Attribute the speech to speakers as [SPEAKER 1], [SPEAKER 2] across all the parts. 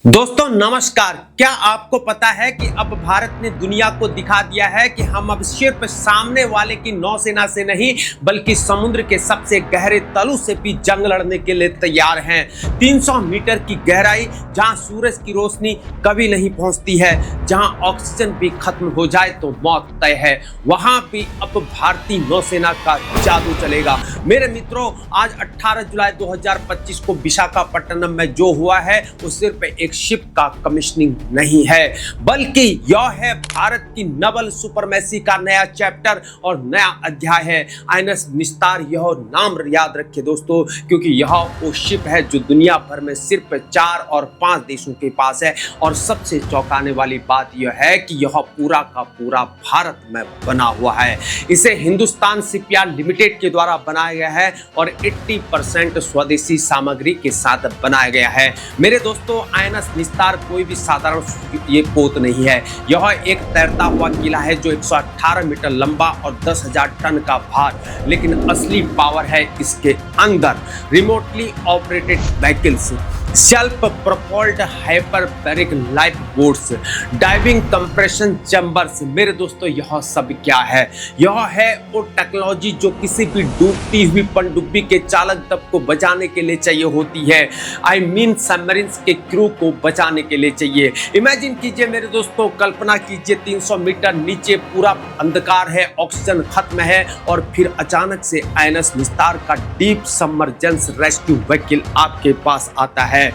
[SPEAKER 1] दोस्तों नमस्कार। क्या आपको पता है कि अब भारत ने दुनिया को दिखा दिया है कि हम अब सिर्फ सामने वाले की नौसेना से नहीं बल्कि समुद्र के सबसे गहरे तलों से भी जंग लड़ने के लिए तैयार हैं। 300 मीटर की गहराई, जहां सूरज की रोशनी कभी नहीं पहुंचती है, जहां ऑक्सीजन भी खत्म हो जाए तो मौत तय है, वहां भी अब भारतीय नौसेना का जादू चलेगा। मेरे मित्रों, आज 18 जुलाई 2025 को विशाखापट्टनम में जो हुआ है वो सिर्फ एक शिप का कमिश्निंग नहीं है, बल्कि यह है भारत की नवल सुपरमेसी का नया चैप्टर और नया अध्याय है। आईएनएस निस्तार, यह नाम याद रखिए दोस्तों, क्योंकि यह वो शिप है जो दुनिया भर में सिर्फ 4 और 5 देशों के पास है। और सबसे चौंकाने वाली बात यह है कि यह पूरा का पूरा भारत में बना हुआ है। इसे हिंदुस्तान शिपयार्ड लिमिटेड के द्वारा बनाया गया है और 80% स्वदेशी सामग्री के साथ बनाया गया है। मेरे दोस्तों, आईएनएस निस्तार कोई भी साधारण ये पोत नहीं है। यह एक तैरता हुआ किला है जो 118 मीटर लंबा और 10,000 टन का भार, लेकिन असली पावर है इसके अंदर। Remotely operated vehicles, self propelled hyperbaric life boats, diving compression chambers. मेरे दोस्तों, यह सब क्या है? यह है वो टेक्नोलॉजी जो किसी भी डूबती हुई पनडुब्बी के चालक दल को बचाने के लिए चाहिए होती है। आई मीन सबमरीन्स के क्रू को बचाने के लिए चाहिए। इमेजिन कीजिए मेरे दोस्तों, कल्पना कीजिए 300 मीटर नीचे पूरा अंधकार है, ऑक्सीजन खत्म है और फिर अचानक से आईएनएस निस्तार का डीप सबमर्जेंस रेस्क्यू व्हीकल आपके पास आता है।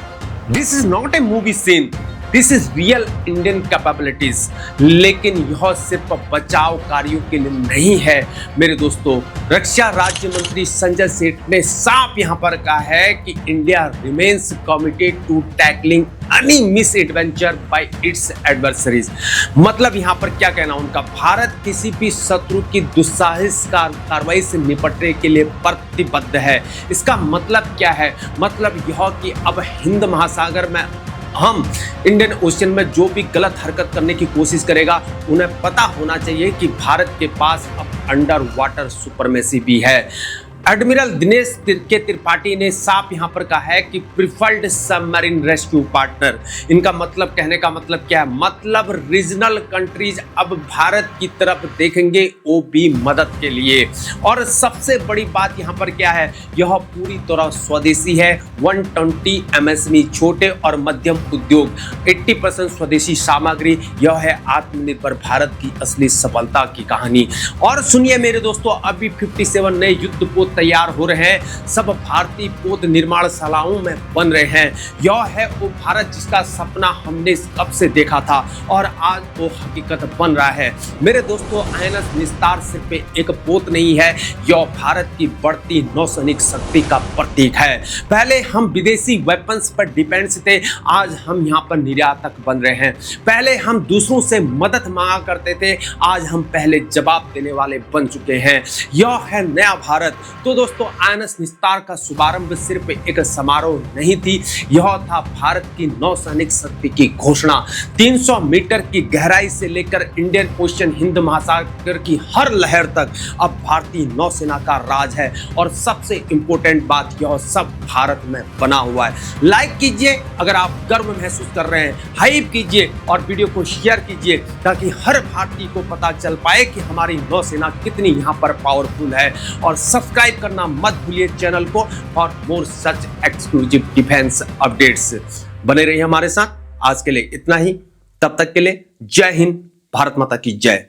[SPEAKER 1] This is not a movie scene. This is real Indian capabilities. लेकिन यह सिर्फ बचाव कार्यों के लिए नहीं है मेरे दोस्तों। रक्षा राज्य मंत्री संजय सेठ ने साफ यहाँ पर कहा है कि India remains committed to tackling any misadventure by its adversaries. मतलब यहाँ पर क्या कहना उनका, भारत किसी भी शत्रु की दुस्साहस कार्रवाई से निपटने के लिए प्रतिबद्ध है। इसका मतलब क्या है? मतलब यह कि अब हिंद महासागर में हम इंडियन ओशन में जो भी गलत हरकत करने की कोशिश करेगा, उन्हें पता होना चाहिए कि भारत के पास अब अंडर वाटर सुपरमेसी भी है। एडमिरल दिनेश के त्रिपाठी ने साफ यहाँ पर कहा है कि प्रिफर्ड सबमरीन रेस्क्यू पार्टनर। इनका मतलब, कहने का मतलब क्या है? मतलब रीजनल कंट्रीज अब भारत की तरफ देखेंगे, वो भी मदद के लिए। और सबसे बड़ी बात यहाँ पर क्या है? यह पूरी तरह स्वदेशी है। 120 MSME छोटे और मध्यम उद्योग, 80% स्वदेशी सामग्री। यह है आत्मनिर्भर भारत की असली सफलता की कहानी। और सुनिए मेरे दोस्तों, अभी 57 नए युद्ध पोत तैयार हो रहे हैं। सब भारतीय पोत निर्माणशालाओं में बन रहे हैं। यह है वो भारत जिसका सपना हमने कब से देखा था और आज वो हकीकत बन रहा है। मेरे दोस्तों, आईएनएस निस्तार सिर्फ एक पोत नहीं है, यह भारत की बढ़ती नौसैनिक शक्ति का प्रतीक है। पहले हम विदेशी वेपन्स पर डिपेंड थे, आज हम यहाँ पर निर्यातक बन रहे हैं। पहले हम दूसरों से मदद मांगा करते थे, आज हम पहले जवाब देने वाले बन चुके हैं। यह है नया भारत। तो दोस्तों, आईएनएस निस्तार का शुभारंभ सिर्फ एक समारोह नहीं थी, यह था भारत की नौसैनिक शक्ति की घोषणा। 300 मीटर की गहराई से लेकर इंडियन ओशन, हिंद महासागर की हर लहर तक अब भारतीय नौसेना का राज है। और सबसे इंपॉर्टेंट बात, यह सब भारत में बना हुआ है। लाइक कीजिए अगर आप गर्व महसूस कर रहे हैं, हाइप कीजिए और वीडियो को शेयर कीजिए ताकि हर भारतीय को पता चल पाए कि हमारी नौसेना कितनी यहाँ पर पावरफुल है। और सब्सक्राइब करना मत भूलिए चैनल को for more such exclusive defence updates. बने रहिए हमारे साथ। आज के लिए इतना ही, तब तक के लिए जय हिंद, भारत माता की जय।